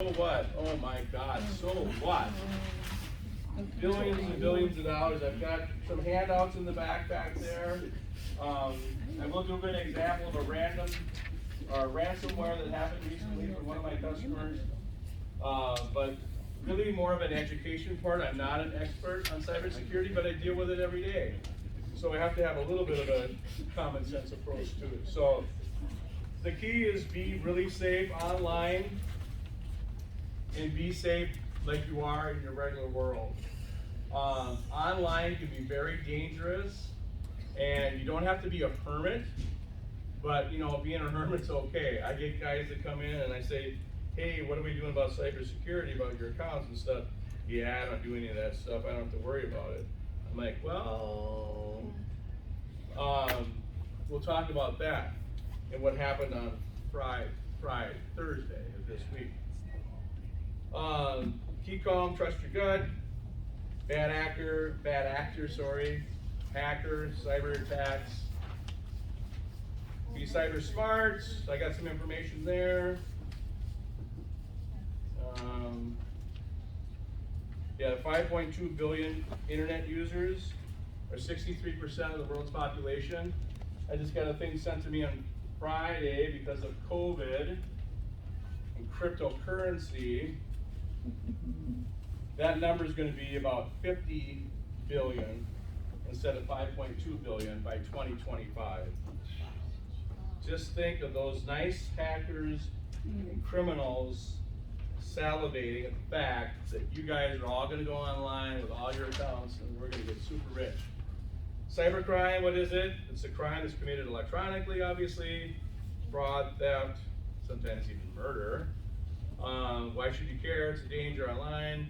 So what? Oh my God, so what? Billions and billions of dollars. I've got some handouts in the back there. I will do an example of a random ransomware that happened recently for one of my customers. But really more of an education part. I'm not an expert on cybersecurity, but I deal with it every day. So I have to have a little bit of a common sense approach to it. So the key is be really safe online and be safe like you are in your regular world. Online can be very dangerous, and you don't have to be a hermit, but you know, being a hermit's okay. I get guys that come in and I say, hey, what are we doing about cybersecurity, about your accounts and stuff? Yeah, I don't do any of that stuff. I don't have to worry about it. I'm like, well, we'll talk about that and what happened on Thursday of this week. Keep calm, trust your gut. Bad actor, hacker, cyber attacks. Be cyber smart. I got some information there. Yeah, 5.2 billion internet users, or 63% of the world's population. I just got a thing sent to me on Friday because of COVID and cryptocurrency. That number is going to be about 50 billion instead of 5.2 billion by 2025. Just think of those nice hackers and criminals salivating at the fact that you guys are all going to go online with all your accounts and we're going to get super rich. Cybercrime, what is it? It's a crime that's committed electronically, obviously. Fraud, theft, sometimes even murder. Why should you care? It's a danger online.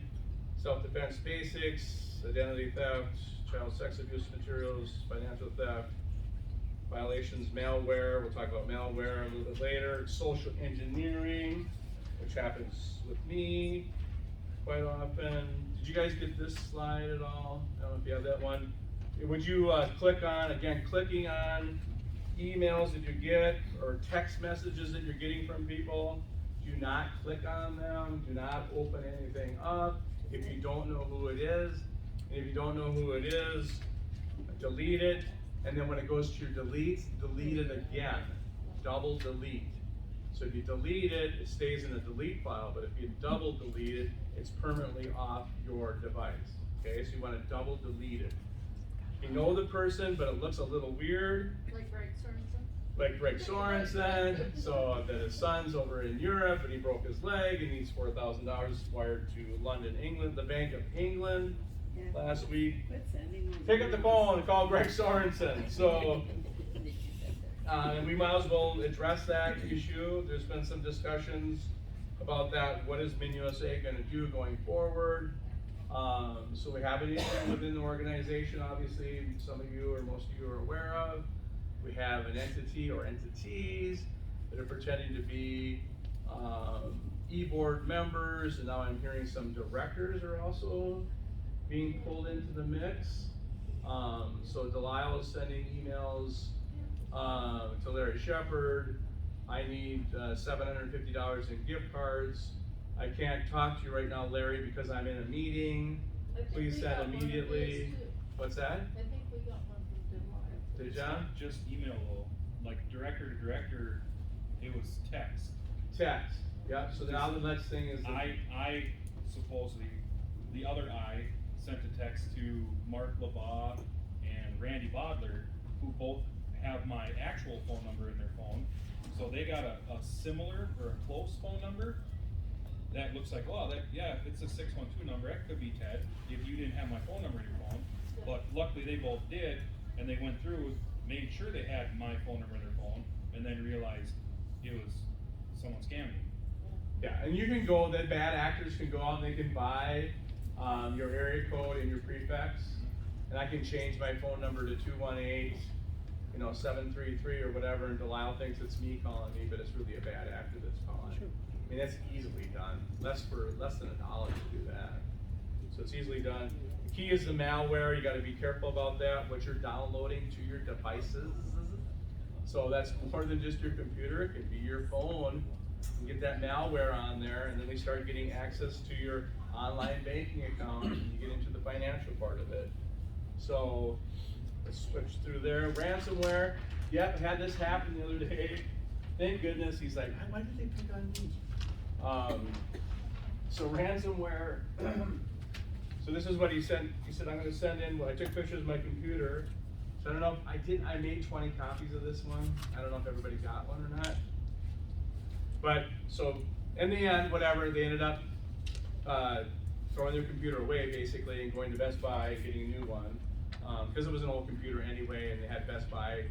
Self-defense basics, identity theft, child sex abuse materials, financial theft, violations, malware. We'll talk about malware a little bit later. Social engineering, which happens with me quite often. Did you guys get this slide at all? I don't know if you have that one. Would you click on, again, clicking on emails that you get or text messages that you're getting from people, do not click on them, do not open anything up if you don't know who it is. And if you don't know who it is, delete it, and then when it goes to your delete it again. Double delete. So if you delete it, it stays in a delete file, but if you double delete it, it's permanently off your device. Okay, so you want to double delete it. You know the person, but it looks a little weird. Like Greg Sorensen, so that his son's over in Europe and he broke his leg and needs $4,000 wired to London, England, the Bank of England last week. Pick up the phone and call Greg Sorensen. So, and we might as well address that issue. There's been some discussions about that. What is MinUSA going to do going forward? So we have an issue within the organization, obviously, some of you or most of you are aware of. We have an entity or entities that are pretending to be e-board members, and now I'm hearing some directors are also being pulled into the mix. So Delisle is sending emails to Larry Shepard. I need $750 in gift cards. I can't talk to you right now, Larry, because I'm in a meeting. Please send immediately. What's that? I think we got one from Delisle. Did John? Just email though, like director to director, it was text. Text. Yeah. So now the next thing is I supposedly, the other I sent a text to Mark LeBaugh and Randy Bodler, who both have my actual phone number in their phone. So they got a similar or a close phone number that looks like, oh, that, yeah, if it's a 612 number, that could be Ted if you didn't have my phone number in your phone. But luckily they both did, and they went through, made sure they had my phone number in their phone, and then realized it was someone scamming me. Yeah, and you can go, the bad actors can go out and they can buy your area code and your prefix, and I can change my phone number to 218, 733 or whatever, and Delisle thinks it's me calling me, but it's really a bad actor that's calling. Sure. I mean, that's easily done. Less than $1 to do that. So it's easily done. The key is the malware. You got to be careful about that, what you're downloading to your devices. So that's more than just your computer. It could be your phone and get that malware on there, and then they start getting access to your online banking account, and you get into the financial part of it. So let's switch through there. Ransomware. Yep, had this happen the other day. Thank goodness. He's like, why did they pick on me? So ransomware. So this is what he sent. He said, I'm going to send in. Well, I took pictures of my computer. So I don't know if I made 20 copies of this one. I don't know if everybody got one or not. But so in the end, whatever, they ended up throwing their computer away basically and going to Best Buy, getting a new one. Because it was an old computer anyway, and they had Best Buy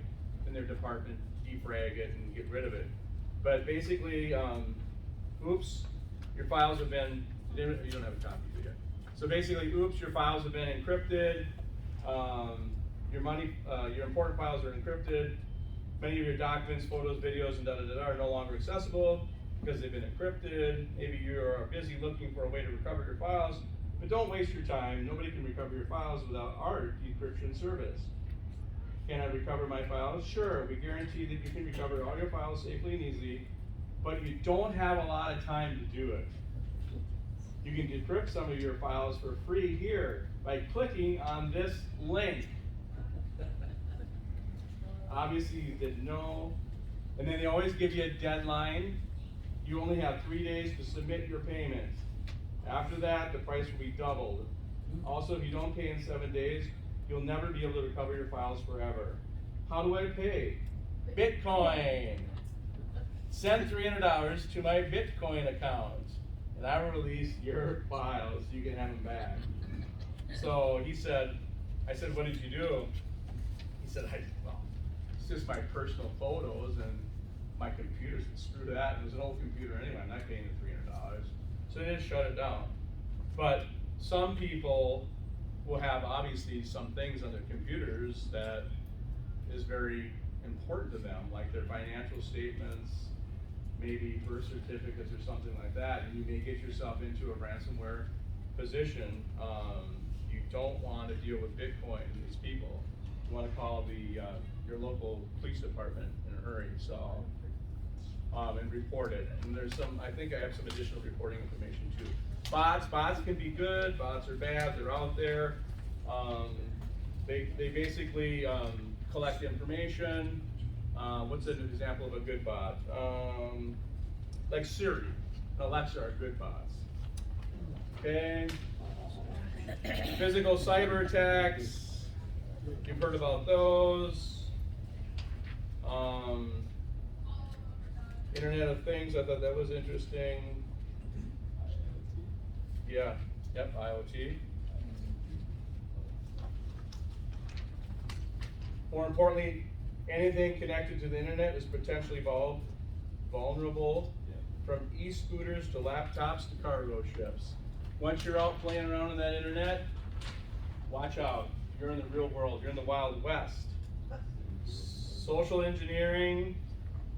in their department defrag it and get rid of it. But basically, oops, your files have been, you don't have a copy of it yet. So basically, oops, your files have been encrypted. Your important files are encrypted. Many of your documents, photos, videos, and da-da-da-da are no longer accessible because they've been encrypted. Maybe you are busy looking for a way to recover your files, but don't waste your time. Nobody can recover your files without our decryption service. Can I recover my files? Sure, we guarantee that you can recover all your files safely and easily, but you don't have a lot of time to do it. You can decrypt some of your files for free here by clicking on this link. Obviously you didn't know. And then they always give you a deadline. You only have 3 days to submit your payment. After that, the price will be doubled. Also, if you don't pay in 7 days, you'll never be able to recover your files forever. How do I pay? Bitcoin. Send $300 to my Bitcoin account, and I will release your files. You can have them back. So he said, I said, what did you do? He said, well, it's just my personal photos and my computer. Screw that. It was an old computer anyway. I'm not paying the $300. So they just shut it down. But some people will have obviously some things on their computers that is very important to them, like their financial statements, maybe birth certificates or something like that, and you may get yourself into a ransomware position. You don't want to deal with Bitcoin and these people. You want to call your local police department in a hurry. So and report it. And there's I think I have some additional reporting information too. Bots can be good, bots are bad, they're out there. They basically collect information. What's an example of a good bot? Like Siri and Alexa are good bots. Okay. Physical cyber attacks, you've heard about those. Internet of Things, I thought that was interesting. Yeah, yep, IoT. More importantly, anything connected to the internet is potentially vulnerable, from e-scooters to laptops to cargo ships. Once you're out playing around on that internet, watch out. You're in the real world, you're in the Wild West. Social engineering,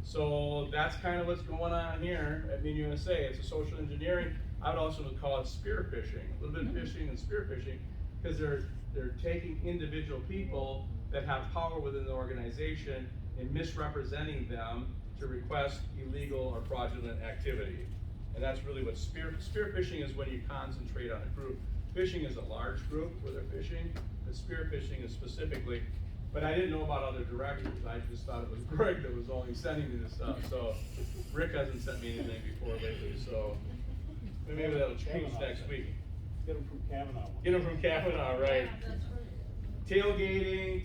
so that's kind of what's going on here at MinUSA. It's a social engineering. I would also call it spear phishing, a little bit of phishing and spear phishing, because they're taking individual people that have power within the organization and misrepresenting them to request illegal or fraudulent activity. And that's really what spear phishing is, when you concentrate on a group. Phishing is a large group where they're phishing, but spear phishing is specifically. But I didn't know about other directors. I just thought it was Greg that was only sending me this stuff. So Rick hasn't sent me anything before lately. So maybe that'll change next week. Get them from Kavanaugh. Get them from Kavanaugh, right? Yeah, that's right.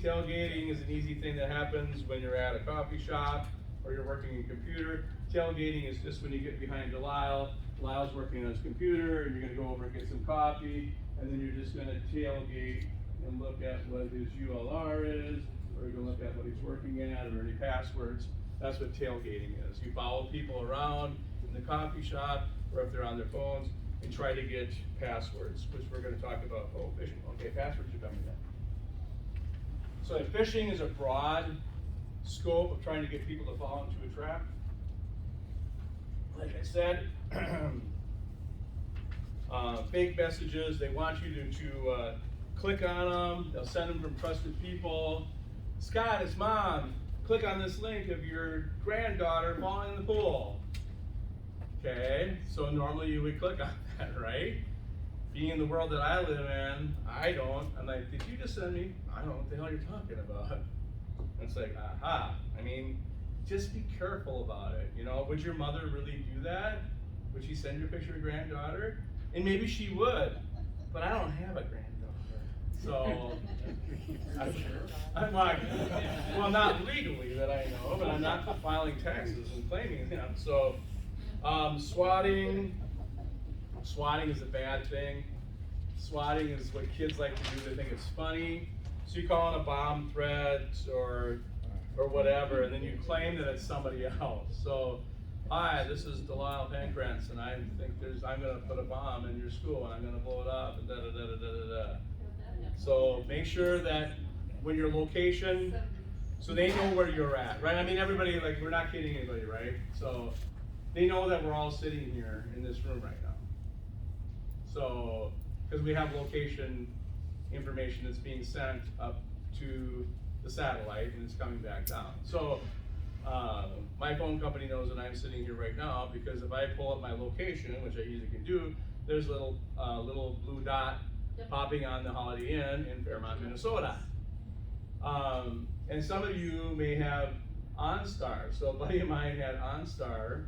Tailgating is an easy thing that happens when you're at a coffee shop or you're working in computer. Tailgating is just when you get behind Delisle. Delisle's working on his computer, and you're gonna go over and get some coffee, and then you're just gonna tailgate and look at what his ULR is, or you're gonna look at what he's working at, or any passwords. That's what tailgating is. You follow people around in the coffee shop, or if they're on their phones, and try to get passwords, which we're gonna talk about. Oh, phishing. Okay, passwords are coming in. So phishing is a broad scope of trying to get people to fall into a trap. Like I said, fake messages, they want you to click on them. They'll send them from trusted people. Scott, it's Mom. Click on this link of your granddaughter falling in the pool. Okay, so normally you would click on that, right? Being in the world that I live in, I don't. I'm like, did you just send me? I don't know what the hell you're talking about. And it's like, aha. I mean, just be careful about it. You know, would your mother really do that? Would she send you a picture of your granddaughter? And maybe she would, but I don't have a granddaughter. So, I'm like, well, not legally that I know, but I'm not filing taxes and claiming them. So, swatting is a bad thing. Swatting is what kids like to do. They think it's funny. So you call in a bomb threat or whatever, and then you claim that it's somebody else. So, hi, this is Delisle Pancrantz, and I think I'm gonna put a bomb in your school, and I'm gonna blow it up, and da da da da da da. So make sure that when your location, so they know where you're at, right? I mean, everybody, like, we're not kidding anybody, right? So they know that we're all sitting here in this room right now. So, because we have location information that's being sent up to the satellite and it's coming back down. So my phone company knows that I'm sitting here right now because if I pull up my location, which I easily can do, there's a little blue dot popping on the Holiday Inn in Fairmont, Minnesota. And some of you may have OnStar. So a buddy of mine had OnStar,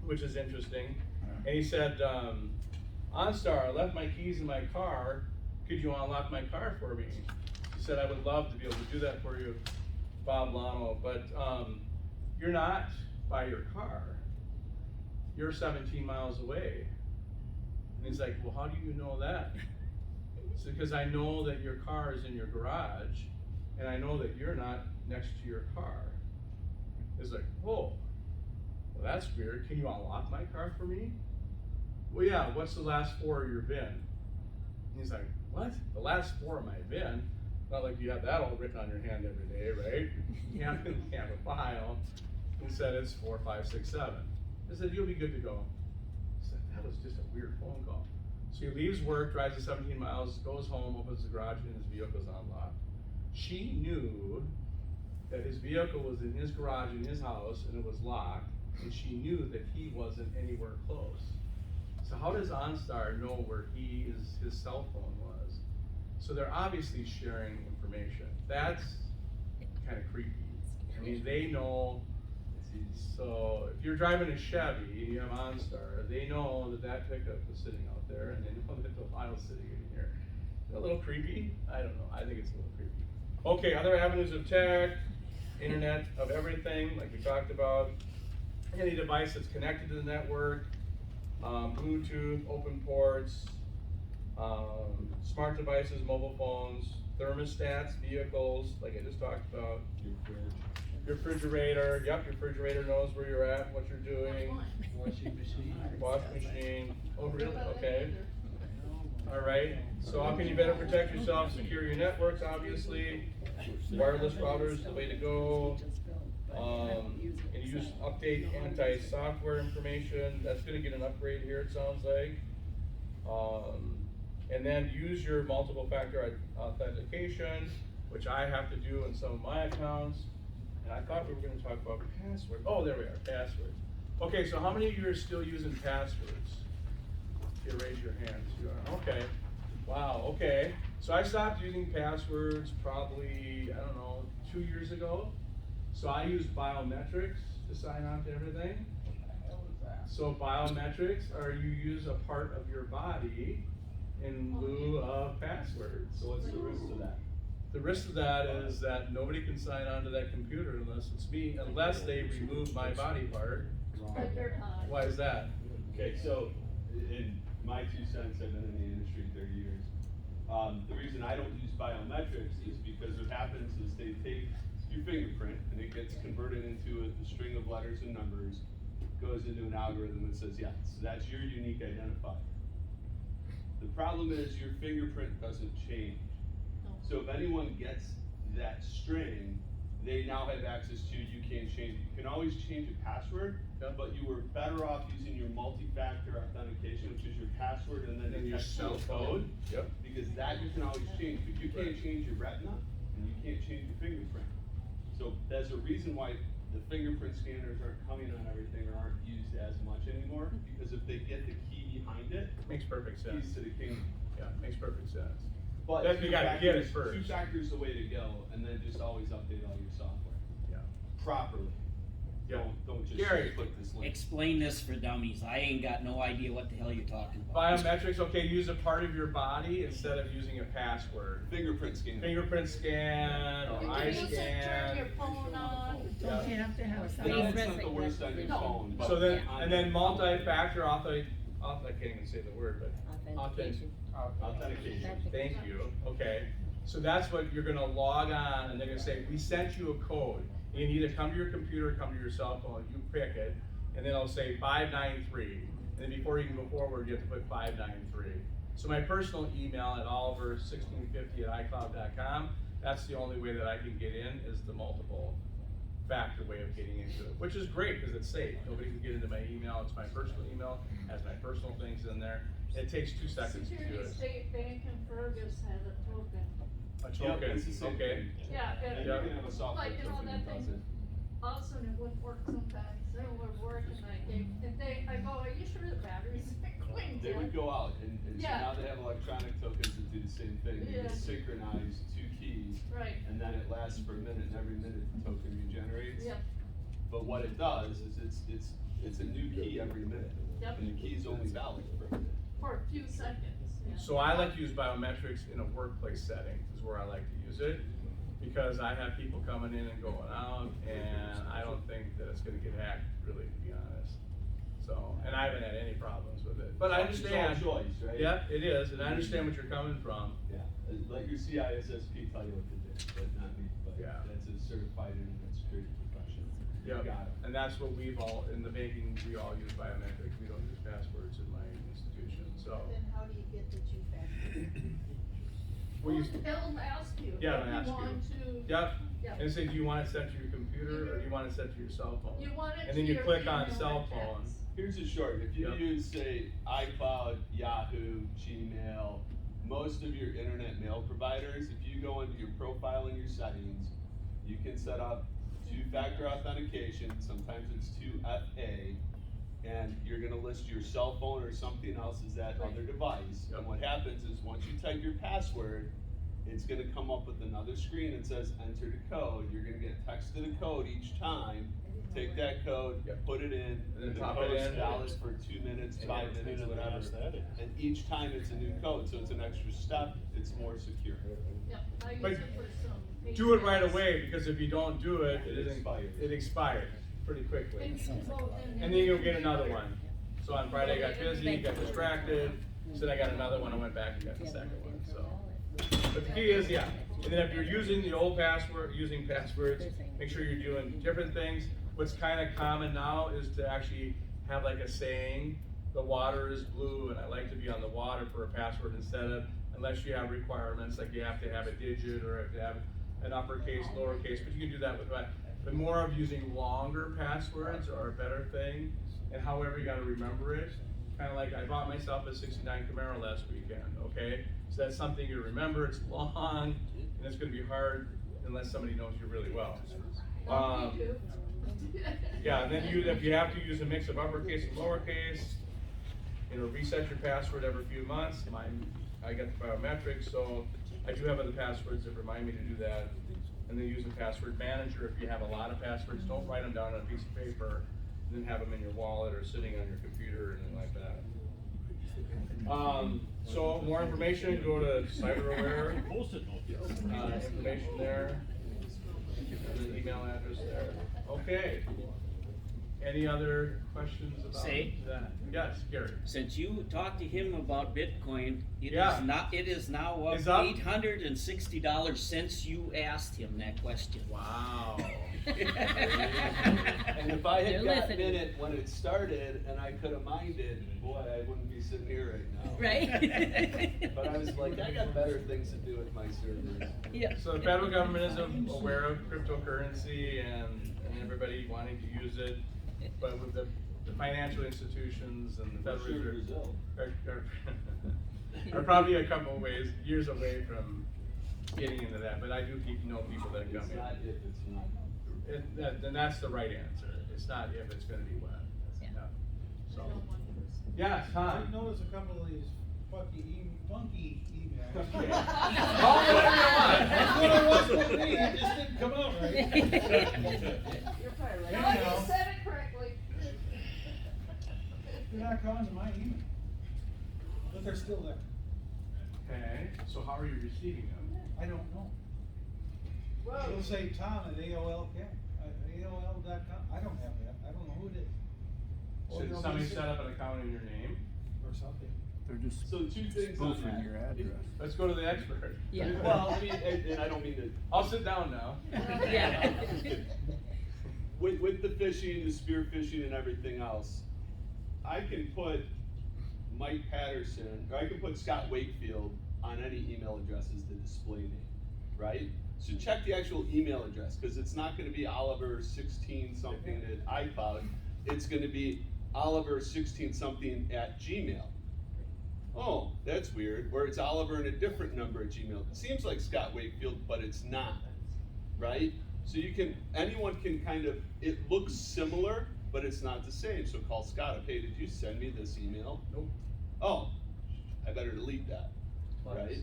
which is interesting. And he said, OnStar, I left my keys in my car. Could you unlock my car for me? He said, I would love to be able to do that for you, Bob Lano, but you're not by your car. You're 17 miles away. And he's like, well, how do you know that? So, because I know that your car is in your garage, and I know that you're not next to your car. It's like, whoa, well, that's weird. Can you unlock my car for me? Well, yeah, what's the last 4 of your VIN? And he's like, what? The last 4 of my VIN? Not like you have that all written on your hand every day, right? You have a file. He said it's 4, 5, 6, 7. I said, you'll be good to go. I said, that was just a weird phone call. So he leaves work, drives the 17 miles, goes home, opens the garage, and his vehicle's unlocked. She knew that his vehicle was in his garage in his house and it was locked, and she knew that he wasn't anywhere close. So how does OnStar know where his cell phone was? So they're obviously sharing information. That's kind of creepy. I mean, they know. So if you're driving a Chevy and you have OnStar, they know that pickup is sitting out there, and they know that the file's sitting in here. Is that a little creepy? I don't know. I think it's a little creepy. Okay, other avenues of tech, Internet of Everything, like we talked about. Any device that's connected to the network. Bluetooth, open ports, smart devices, mobile phones, thermostats, vehicles, like I just talked about. Your refrigerator, yep, your refrigerator knows where you're at, what you're doing. Washing machine. Washing machine. Oh, really? Okay. All right. So how can you better protect yourself? Secure your networks, obviously. Wireless routers, the way to go. And use update anti-software information. That's going to get an upgrade here, it sounds like. And then use your multiple factor authentication, which I have to do in some of my accounts. And I thought we were going to talk about passwords. Oh, there we are, passwords. Okay, so how many of you are still using passwords? Here, raise your hands. You are. Okay. Wow, okay. So I stopped using passwords probably, I don't know, 2 years ago. So I use biometrics to sign on to everything. So biometrics are you use a part of your body in lieu of passwords. So what's the risk of that? The risk of that is that nobody can sign on to that computer unless it's me, unless they remove my body part. Why is that? Okay, so in my 2 cents, I've been in the industry 30 years. The reason I don't use biometrics is because what happens is they take your fingerprint and it gets converted into a string of letters and numbers, goes into an algorithm that says, yes, that's your unique identifier. The problem is your fingerprint doesn't change. So if anyone gets that string, they now have access to, you can't change it. You can always change a password, but you were better off using your multi-factor authentication, which is your password and then your cell code. Yep. Because that you can always change, but you can't change your retina and you can't change your fingerprint. So there's a reason why the fingerprint scanners aren't coming on everything or aren't used as much anymore, because if they get the key behind it, Makes perfect sense. keys to the kingdom. Yeah, makes perfect sense. But That you gotta get it two first. factors the way to go, and then just always update all your software Yeah. properly. Yeah. Don't just Gary. click this link. Explain this for dummies. I ain't got no idea what the hell you're talking about. Biometrics, okay, use a part of your body instead of using a password. Fingerprint scanner. Fingerprint scan or You eye can use it, turn your scan. phone on. Yeah. Don't you have to have No, something? it's not the worst on your No. phone, but. So then, on and then your- multi-factor I can't even say the word, but. Authentication. Authentication. Thank you, okay. So that's what you're gonna log on and they're gonna say, we sent you a code. You can either come to your computer or come to your cell phone, you pick it, and then it'll say 593. And then before you can go forward, you have to put 593. So my personal email at oliver1650@icloud.com, that's the only way that I can get in, is the multiple factor way of getting into it, which is great because it's safe. Nobody can get into my email. It's my personal email, has my personal things in there. It takes 2 seconds to do Security it. State Bank and Fergus had a token. A Yep, token, it's the same okay. thing. Yeah, And and you can have a software like, you know, token that that does thing, it. all of a sudden it wouldn't work sometimes, then it would work and I go, are you sure the battery's going They would dead? go out, and so Yeah. now they have electronic tokens that do the same thing. You Yeah. can synchronize 2 keys, Right, and then it lasts for a minute, and every minute the token regenerates. yep, But what it does is it's a new key every minute, Yep. and the key is only valid for a minute. for a few seconds, yeah. So I like to use biometrics in a workplace setting, is where I like to use it. Because I have people coming in and going out, and I don't think that it's gonna get hacked, really, to be honest. So, and I haven't had any problems with it, but I understand. It's all choice, right? Yep, it is, and I understand what you're coming from. Yeah, let your CISSP tell you what to do, but not me, but Yeah. that's a certified internet security professional. You Yep, got it. and that's what we've all, in the banking, we all use biometrics, we don't use passwords in my institution, so. Then how do you get the 2-factor? We use, It'll ask you. Yeah, if it'll ask you. want to. yep, Yep. and say, do you want it set to your computer, or do you want it set to your cell phone? You want it And then to you your click on email cell and phone. text. Here's a short, if you Yep. use, say, iCloud, Yahoo, Gmail, most of your internet mail providers, if you go into your profile and your settings, you can set up 2-factor authentication, sometimes it's 2FA, and you're gonna list your cell phone or something else as that Right. other device. Yep. And what happens is, once you type your password, it's gonna come up with another screen that says enter the code. You're gonna get texted a code each time. Take that code, Yep. put it in, And then the pop it code's in. valid for 2 minutes, 5 minutes, whatever. And each time it's a new code, so it's an extra step, it's more secure. Yep, I use But it for some. Do it right emails. away, because if you don't do it, It it expires. expires pretty quickly. And you can go in And then you'll get another one. So on Friday I got busy, got distracted, so then I got another one, I went back and got the second one, so. But the key is, yeah, and then if you're using the old password, using passwords, make sure you're doing different things. What's kinda common now is to actually have like a saying, the water is blue, and I like to be on the water for a password instead of, unless you have requirements, like you have to have a digit or have to have an uppercase, lowercase, but you can do that with that. But more of using longer passwords are a better thing, and however you gotta remember it. Kinda like, I bought myself a '69 Camaro last weekend, okay? So that's something you remember, it's long, and it's gonna be hard unless somebody knows you really well. Well, me too. Yeah, and then if you have to use a mix of uppercase and lowercase, reset your password every few months. I got the biometrics, so I do have other passwords that remind me to do that. And then use a password manager if you have a lot of passwords. Don't write them down on a piece of paper, and then have them in your wallet or sitting on your computer or anything like that. So more information, go to CyberAware, information there, and the email address there. Okay. Any other questions about Say. that? Yes, Gary. Since you talked to him about Bitcoin, Yeah. it is now It's up up? $860 since you asked him that question. Wow. And if I had They're gotten listening. in it when it started and I could have mined it, boy, I wouldn't be sitting here right now. Right? But I was like, I got better things to do with my servers. Yeah. So the federal government is aware of cryptocurrency and everybody wanting to use it, but with the financial institutions and the For Federal sure, Reserve Brazil. are probably a couple of years away from getting into that, but I do know people that come It's in. not if, it's not. then that's the right answer. It's not if it's gonna be when. Yeah. So, I don't want to. yeah, Tom. I've noticed a couple of these funky emails. Call it whatever you want. That's what it was with me, it just didn't come out right. You're probably right. No, you said it correctly. They're not coming to my email. But they're still there. Okay, so how are you receiving them? I don't know. Whoa. It'll say Tom at AOL.com. I don't have that. I don't know who it is. Or Should they'll somebody be set up an account in your name? or something. They're just So two things on spoofing that. your address. Let's go to the expert. Yeah. Well, I mean, and I don't mean to. I'll sit down now. Yeah. With the phishing, the spear phishing and everything else, I can put Mike Patterson, or I can put Scott Wakefield on any email addresses the display name, right? So check the actual email address, cause it's not gonna be Oliver 16 something at iCloud, it's gonna be Oliver 16 something at Gmail. Oh, that's weird, or it's Oliver and a different number at Gmail. It seems like Scott Wakefield, but it's not, right? So anyone can kind of, it looks similar, but it's not the same. So call Scott up, hey, did you send me this email? Nope. Oh, I better delete that, right?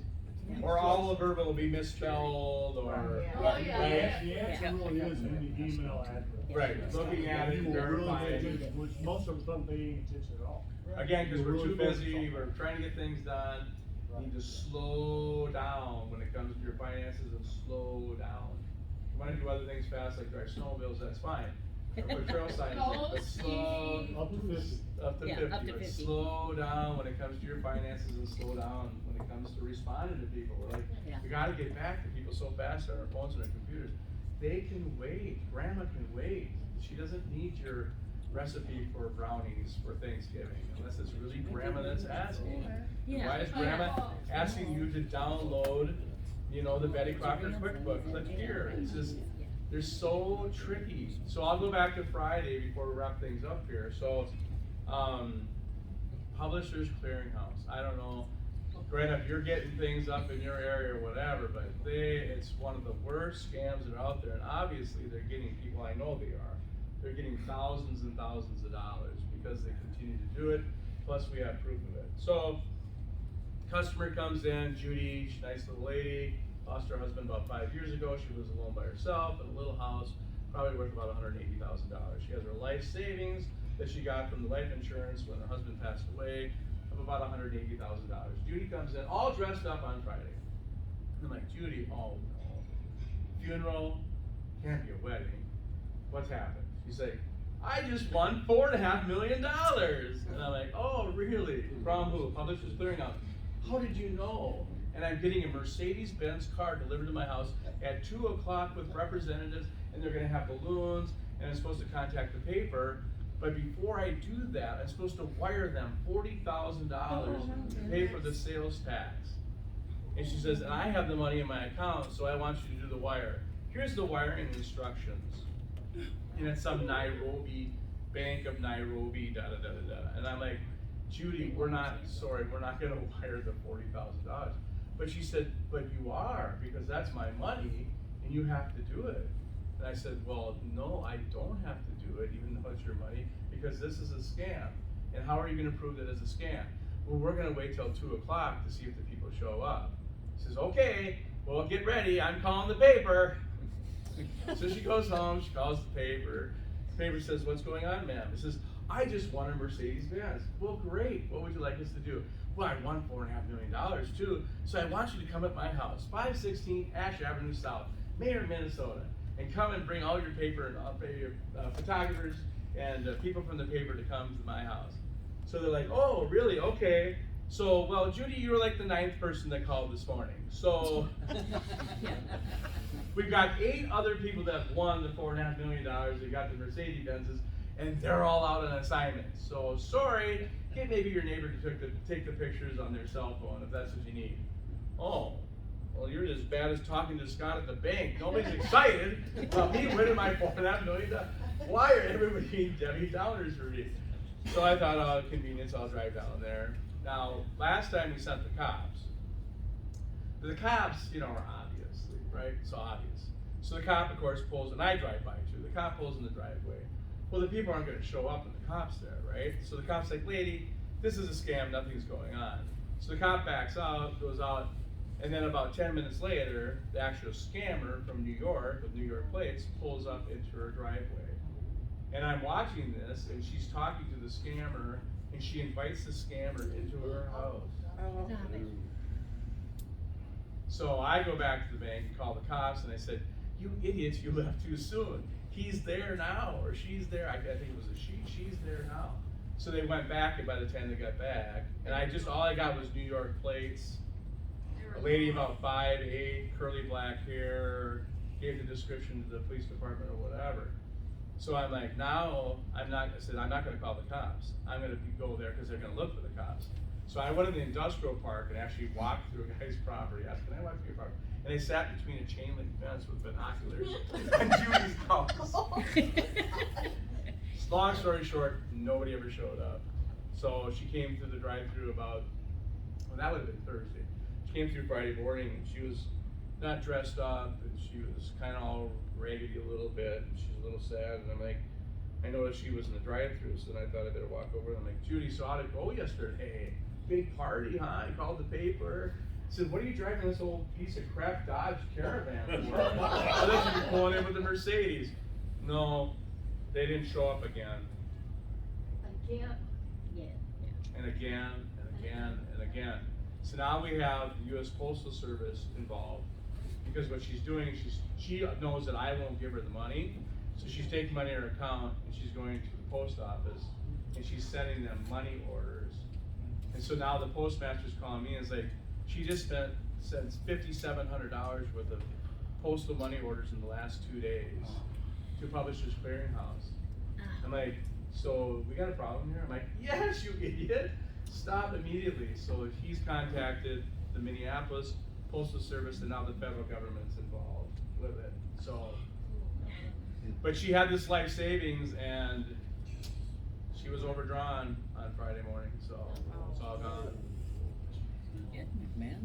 Or Oliver will be misspelled, or. Yeah. Oh, yeah. Right? The answer really is in the email address. Right, looking at it, You will really verifying. get, which most of them don't pay any attention at all. Again, cause You we're really too focus busy, on we're that. trying to get things done, need to slow down when it comes to your finances and slow down. You wanna do other things fast, like drive snowmobiles, that's fine, or put trail signs in, Go but slow. speed. Up to 50. Up to Yeah, 50, up to but 50. slow down when it comes to your finances and slow down when it comes to responding to people. We're like, Yeah. we gotta get back to people so fast on our phones and our computers. They can wait, grandma can wait. She doesn't need your recipe for brownies for Thanksgiving unless it's really grandma that's asking. Yeah. Why is grandma asking you to download, the Betty Crocker QuickBook? Click here, it's just, they're so tricky. So I'll go back to Friday before we wrap things up here. So, Publishers Clearinghouse, I don't know, Greta, if you're getting things up in your area or whatever, but it's one of the worst scams that are out there, and obviously they're getting people, I know they are, they're getting thousands and thousands of dollars because they continue to do it, plus we have proof of it. So, customer comes in, Judy, she's a nice little lady, lost her husband about 5 years ago, she lives alone by herself in a little house, probably worth about $180,000. She has her life savings that she got from the life insurance when her husband passed away of about $180,000. Judy comes in all dressed up on Friday. I'm like, Judy, oh no, funeral, can't be a wedding. What's happened? She's like, I just won $4.5 million. And I'm like, oh really? From who? Publishers Clearinghouse. How did you know? And I'm getting a Mercedes-Benz car delivered to my house at 2 o'clock with representatives, and they're gonna have balloons, and I'm supposed to contact the paper. But before I do that, I'm supposed to wire them $40,000 to pay for the sales tax. And she says, and I have the money in my account, so I want you to do the wire. Here's the wiring instructions. And it's some Nairobi, Bank of Nairobi, da da da da da. And I'm like, Judy, we're not gonna wire the $40,000. But she said, but you are, because that's my money, and you have to do it. And I said, well, no, I don't have to do it, even though it's your money, because this is a scam. And how are you gonna prove that it's a scam? Well, we're gonna wait till 2 o'clock to see if the people show up. She says, okay, well, get ready, I'm calling the paper. So she goes home, she calls the paper. The paper says, what's going on, ma'am? It says, I just won a Mercedes-Benz. Well, great, what would you like us to do? Well, I won $4.5 million too, so I want you to come at my house, 516 Ash Avenue South, Mayor, Minnesota, and come and bring all your paper and I'll pay your photographers and people from the paper to come to my house. So they're like, oh, really? Okay. So, well, Judy, you were like the 9th person that called this morning. So, we've got 8 other people that have won the $4.5 million. They got the Mercedes-Benzes, and they're all out on assignment. So, sorry, get maybe your neighbor to take the pictures on their cell phone if that's what you need. Oh, well, you're as bad as talking to Scott at the bank. Nobody's excited about me winning my $4.5 million. Why are everybody being Debbie Downers for me? So I thought, oh, convenience, I'll drive down there. Now, last time we sent the cops. The cops, are obviously, right? It's obvious. So the cop, of course, pulls, and I drive by too. The cop pulls in the driveway. Well, the people aren't gonna show up when the cop's there, right? So the cop's like, lady, this is a scam, nothing's going on. So the cop backs out, goes out, and then about 10 minutes later, the actual scammer from New York, with New York plates, pulls up into her driveway. And I'm watching this, and she's talking to the scammer, and she invites the scammer into her house. So I go back to the bank and call the cops, and I said, you idiots, you left too soon. He's there now, or she's there. I think it was a she. She's there now. So they went back, and by the time they got back, and all I got was New York plates. A lady about 5'8", curly black hair, gave the description to the police department or whatever. So I'm like, I said, I'm not gonna call the cops. I'm gonna go there because they're gonna look for the cops. So I went to the industrial park and actually walked through a guy's property. I asked, can I walk through your property? And they sat between a chain link fence with binoculars on Judy's house. Long story short, nobody ever showed up. So she came through the drive-through about, well, that would have been Thursday. She came through Friday morning, and she was not dressed up, and she was kind of all raggedy a little bit, and she was a little sad, and I'm like, I noticed she was in the drive-through, so then I thought I better walk over, and I'm like, Judy, so how'd it go yesterday? Big party, huh? You called the paper. I said, what are you driving this old piece of crap Dodge Caravan for? I thought you were pulling in with the Mercedes. No, they didn't show up again. Again. And again, and again, and again. So now we have the U.S. Postal Service involved, because what she's doing, she knows that I won't give her the money, so she's taking money in her account, and she's going to the post office, and she's sending them money orders. And so now the postmaster's calling me and is like, she just sent $5,700 worth of postal money orders in the last 2 days to Publishers Clearinghouse. I'm like, so we got a problem here? I'm like, yes, you idiot! Stop immediately. So he's contacted the Minneapolis Postal Service, and now the federal government's involved with it. So, but she had this life savings, and she was overdrawn on Friday morning, so it's all gone.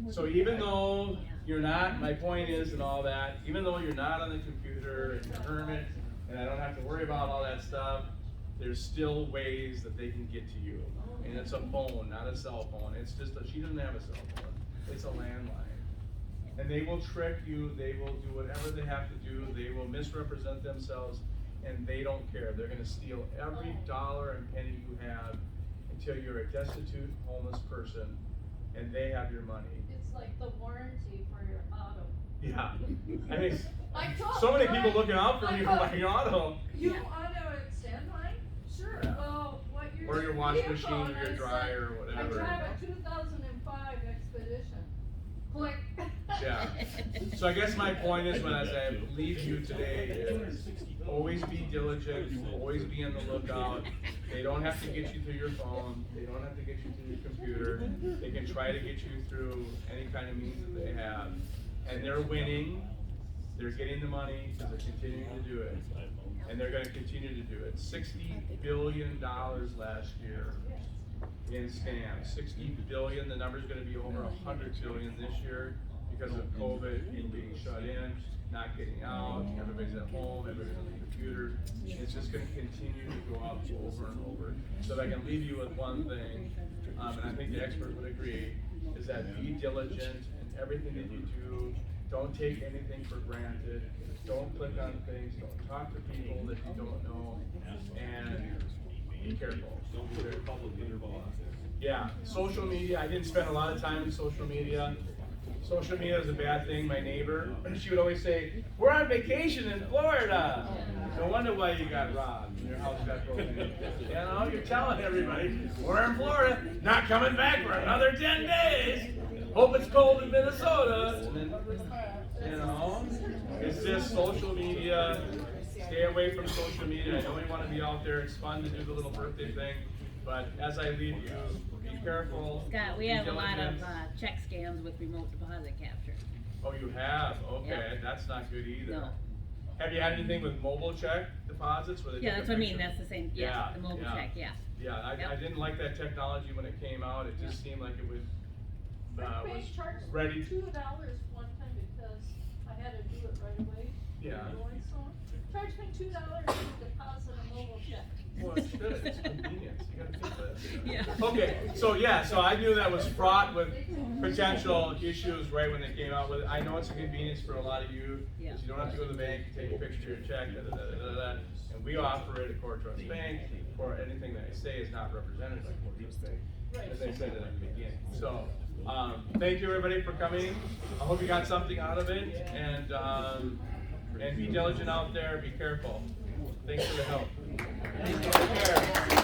So even though you're not, my point is and all that, even though you're not on the computer and you're a hermit, and I don't have to worry about all that stuff, there's still ways that they can get to you. And it's a phone, not a cell phone. It's just she doesn't have a cell phone. It's a landline. And they will trick you, they will do whatever they have to do, they will misrepresent themselves, and they don't care. They're gonna steal every dollar and penny you have until you're a destitute, homeless person, and they have your money. It's like the warranty for your auto. Yeah. I mean, I told so many Brian, people looking out for me for my auto. You wanna extend mine? Sure, Yeah. well, what your. Or your washing vehicle, machine, or and your I said, dryer, or whatever. I drive a 2005 Expedition. Click. Yeah. So I guess my point is, when I say leave you today, is always be diligent, always be on the lookout. They don't have to get you through your phone, they don't have to get you through your computer. They can try to get you through any kind of means that they have. And they're winning, they're getting the money because they're continuing to do it. And they're gonna continue to do it. $60 billion last year in scams. 60 billion, the number's gonna be over 100 billion this year because of COVID, people being shut in, not getting out, everybody's at home, everybody's on the computer. It's just gonna continue to go up over and over. So if I can leave you with one thing, and I think the expert would agree, is that be diligent in everything that you do. Don't take anything for granted. Don't click on things, don't talk to people that you don't know, and be careful. Don't put your public info out there. Yeah, social media, I didn't spend a lot of time in social media. Social media is a bad thing. My neighbor, she would always say, we're on vacation in Florida. No wonder why you got robbed and your house got broken into. You know, you're telling everybody, we're in Florida, not coming back for another 10 days. Hope it's cold in Minnesota. And then, you know, it's just social media. Stay away from social media. I know we want to be out there. It's fun to do the little birthday thing. But as I leave you, be careful. Scott, we be have a lot of diligent. check scams with remote deposit capture. Oh, you have? Okay, Yep. that's not good either. No. Have you had anything with mobile check deposits where they Yeah, take a that's what I mean, picture? that's the same, yeah, the mobile check, yeah. Yeah, I Yep. didn't like that technology when it came out. It just seemed like it was I was charged ready. $2 one time because I had to do it right away. Yeah. Charge me $2 to deposit a mobile check. Well, it's good, it's convenience, you gotta think of that. Yeah. Okay, so I knew that was fraught with potential issues right when they came out with it. I know it's a convenience for a lot of you, Yeah. because you don't have to go to the bank, you take a picture of your check, da, da, da, da, da, da. And we offer it at Core Trust Bank, or anything that I say is not represented by Core Trust Bank, as I said at the beginning. So, thank you everybody for coming. I hope you got something out of it, and be diligent out there, be careful. Thanks for the help. Take care.